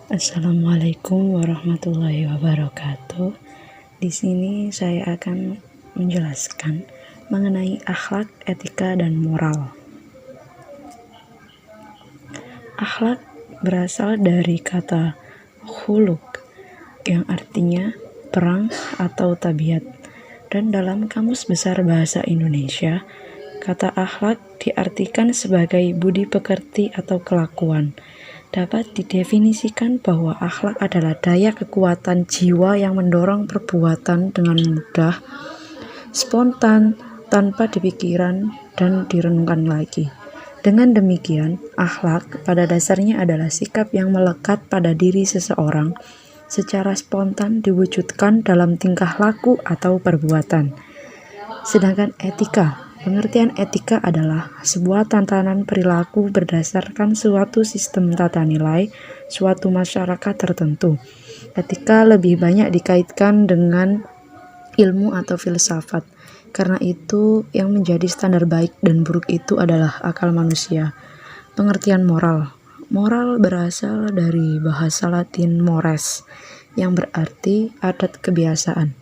Assalamualaikum warahmatullahi wabarakatuh. Di sini saya akan menjelaskan mengenai akhlak, etika, dan moral. Akhlak berasal dari kata khuluq yang artinya perang atau tabiat. Dan dalam Kamus Besar Bahasa Indonesia, kata akhlak diartikan sebagai budi pekerti atau kelakuan. Dapat didefinisikan bahwa akhlak adalah daya kekuatan jiwa yang mendorong perbuatan dengan mudah, spontan, tanpa dipikirkan dan direnungkan lagi. Dengan demikian, akhlak pada dasarnya adalah sikap yang melekat pada diri seseorang secara spontan diwujudkan dalam tingkah laku atau perbuatan. Sedangkan etika, pengertian etika adalah sebuah tatanan perilaku berdasarkan suatu sistem tata nilai suatu masyarakat tertentu. Etika lebih banyak dikaitkan dengan ilmu atau filsafat. Karena itu, yang menjadi standar baik dan buruk itu adalah akal manusia. Pengertian moral. Moral berasal dari bahasa Latin mores, yang berarti adat kebiasaan.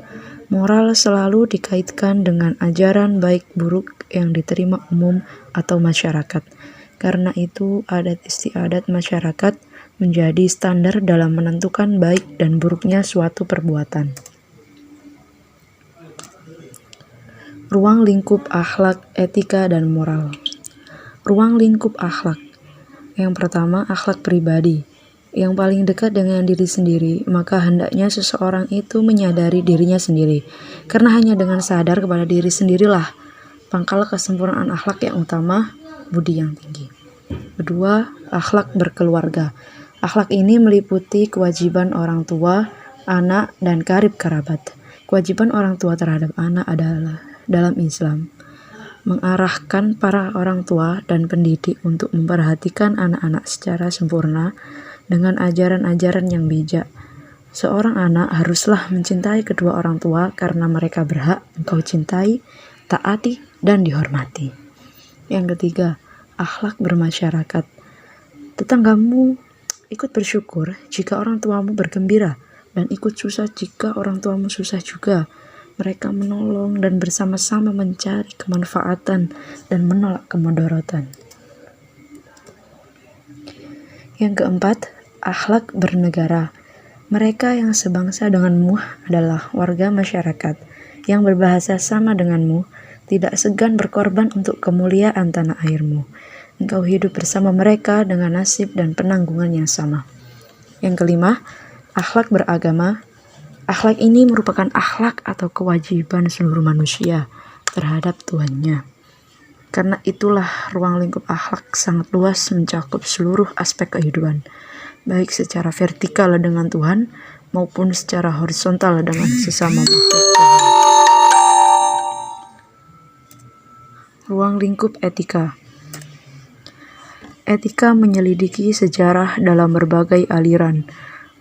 Moral selalu dikaitkan dengan ajaran baik buruk yang diterima umum atau masyarakat. Karena itu, adat istiadat masyarakat menjadi standar dalam menentukan baik dan buruknya suatu perbuatan. Ruang lingkup akhlak, etika, dan moral. Ruang lingkup akhlak. Yang pertama, akhlak pribadi. Yang paling dekat dengan diri sendiri, maka hendaknya seseorang itu menyadari dirinya sendiri. Karena hanya dengan sadar kepada diri sendirilah pangkal kesempurnaan akhlak yang utama, budi yang tinggi. Kedua, akhlak berkeluarga. Akhlak ini meliputi kewajiban orang tua, anak, dan karib kerabat. Kewajiban orang tua terhadap anak adalah dalam Islam mengarahkan para orang tua dan pendidik untuk memperhatikan anak-anak secara sempurna dengan ajaran-ajaran yang bijak. Seorang anak haruslah mencintai kedua orang tua karena mereka berhak engkau cintai, taati, dan dihormati. Yang ketiga, akhlak bermasyarakat. Tetanggamu ikut bersyukur jika orang tuamu bergembira, dan ikut susah jika orang tuamu susah juga. Mereka menolong dan bersama-sama mencari kemanfaatan dan menolak kemudaratan. Yang keempat, akhlak bernegara. Mereka yang sebangsa denganmu adalah warga masyarakat yang berbahasa sama denganmu, tidak segan berkorban untuk kemuliaan tanah airmu. Engkau hidup bersama mereka dengan nasib dan penanggungan yang sama. Yang kelima, akhlak beragama. Akhlak ini merupakan akhlak atau kewajiban seluruh manusia terhadap Tuhannya. Karena itulah ruang lingkup akhlak sangat luas mencakup seluruh aspek kehidupan, baik secara vertikal dengan Tuhan maupun secara horizontal dengan sesama makhluk Tuhan. Ruang lingkup etika. Etika menyelidiki sejarah dalam berbagai aliran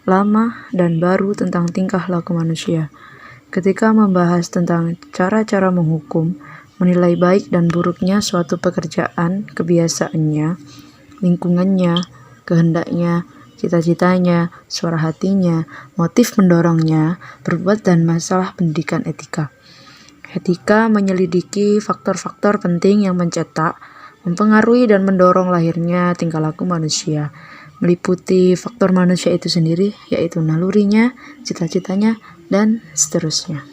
lama dan baru tentang tingkah laku manusia. Ketika membahas tentang cara-cara menghukum, menilai baik dan buruknya suatu pekerjaan, kebiasaannya, lingkungannya, kehendaknya, cita-citanya, suara hatinya, motif mendorongnya, berbuat dan masalah pendidikan etika. Etika menyelidiki faktor-faktor penting yang mencetak, mempengaruhi dan mendorong lahirnya tingkah laku manusia. Meliputi faktor manusia itu sendiri, yaitu nalurinya, cita-citanya, dan seterusnya.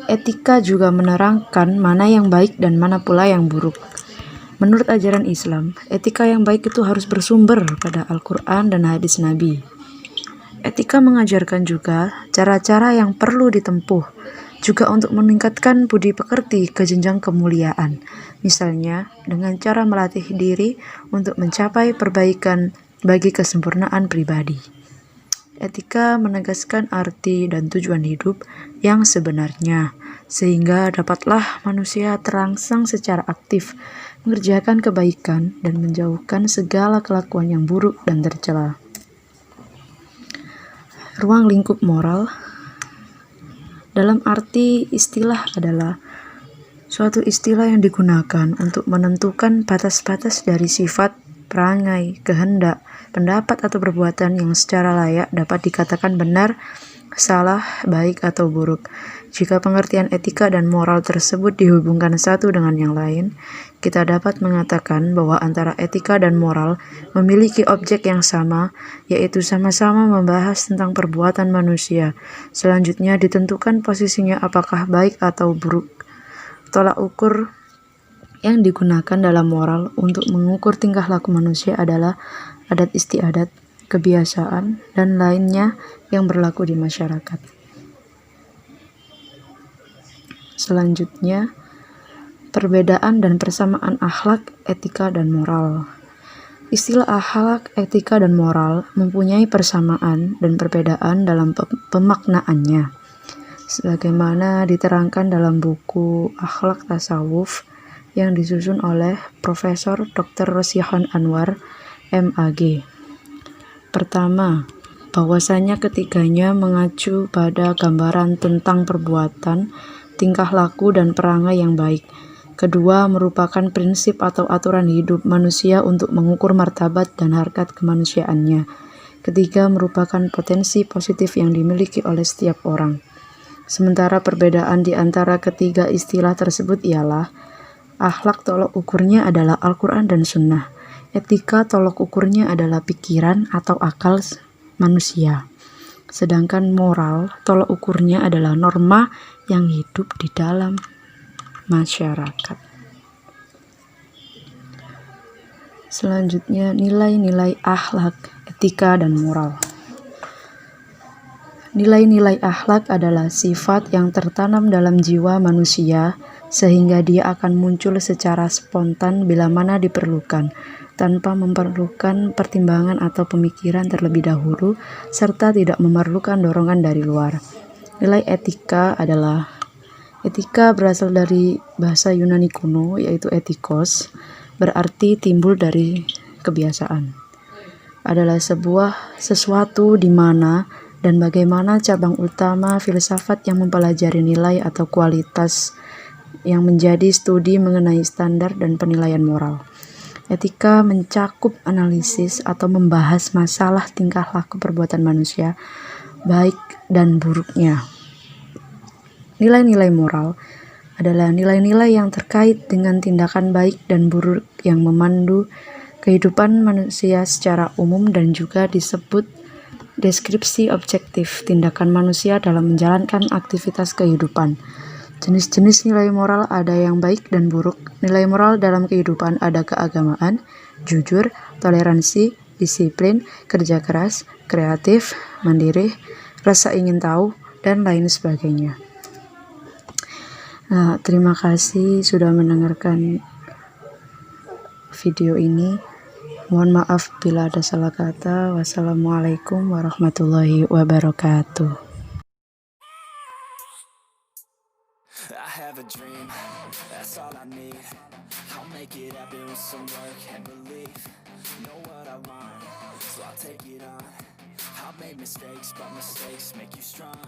Etika juga menerangkan mana yang baik dan mana pula yang buruk. Menurut ajaran Islam, etika yang baik itu harus bersumber pada Al-Quran dan hadis Nabi. Etika mengajarkan juga cara-cara yang perlu ditempuh, juga untuk meningkatkan budi pekerti ke jenjang kemuliaan. Misalnya, dengan cara melatih diri untuk mencapai perbaikan bagi kesempurnaan pribadi. Etika menegaskan arti dan tujuan hidup yang sebenarnya, sehingga dapatlah manusia terangsang secara aktif, mengerjakan kebaikan dan menjauhkan segala kelakuan yang buruk dan tercela. Ruang lingkup moral dalam arti istilah adalah Suatu istilah yang digunakan untuk menentukan batas-batas dari sifat, perangai, kehendak, pendapat atau perbuatan yang secara layak dapat dikatakan benar, salah, baik, atau buruk. Jika pengertian etika dan moral tersebut dihubungkan satu dengan yang lain, kita dapat mengatakan bahwa antara etika dan moral memiliki objek yang sama, yaitu sama-sama membahas tentang perbuatan manusia. Selanjutnya ditentukan posisinya apakah baik atau buruk. Tolak ukur yang digunakan dalam moral untuk mengukur tingkah laku manusia adalah adat istiadat, kebiasaan, dan lainnya yang berlaku di masyarakat. Selanjutnya, perbedaan dan persamaan akhlak, etika, dan moral. Istilah akhlak, etika, dan moral mempunyai persamaan dan perbedaan dalam pemaknaannya. Sebagaimana diterangkan dalam buku Akhlak Tasawuf yang disusun oleh Profesor Dr. Rosihan Anwar, MAG. Pertama, bahwasanya ketiganya mengacu pada gambaran tentang perbuatan, tingkah laku, dan perangai yang baik. Kedua, merupakan prinsip atau aturan hidup manusia untuk mengukur martabat dan harkat kemanusiaannya. Ketiga, merupakan potensi positif yang dimiliki oleh setiap orang. Sementara perbedaan di antara ketiga istilah tersebut ialah akhlak tolok ukurnya adalah Al-Quran dan Sunnah. Etika tolok ukurnya adalah pikiran atau akal manusia. Sedangkan moral tolok ukurnya adalah norma yang hidup di dalam masyarakat. Selanjutnya, nilai-nilai akhlak, etika, dan moral. Nilai-nilai akhlak adalah sifat yang tertanam dalam jiwa manusia sehingga dia akan muncul secara spontan bila mana diperlukan, tanpa memerlukan pertimbangan atau pemikiran terlebih dahulu, serta tidak memerlukan dorongan dari luar. Nilai etika berasal dari bahasa Yunani kuno, yaitu etikos, berarti timbul dari kebiasaan. Adalah sesuatu di mana dan bagaimana cabang utama filsafat yang mempelajari nilai atau kualitas yang menjadi studi mengenai standar dan penilaian moral. Etika mencakup analisis atau membahas masalah tingkah laku perbuatan manusia, baik dan buruknya. Nilai-nilai moral adalah nilai-nilai yang terkait dengan tindakan baik dan buruk yang memandu kehidupan manusia secara umum dan juga disebut deskripsi objektif tindakan manusia dalam menjalankan aktivitas kehidupan. Jenis-jenis nilai moral ada yang baik dan buruk. Nilai moral dalam kehidupan ada keagamaan, jujur, toleransi, disiplin, kerja keras, kreatif, mandiri, rasa ingin tahu, dan lain sebagainya. Nah, terima kasih sudah mendengarkan video ini. Mohon maaf bila ada salah kata. Wassalamualaikum warahmatullahi wabarakatuh. I have a dream, that's all I need. I'll make it happen with some work and belief. Know what I want, so I'll take it on. I'll make mistakes, but mistakes make you strong.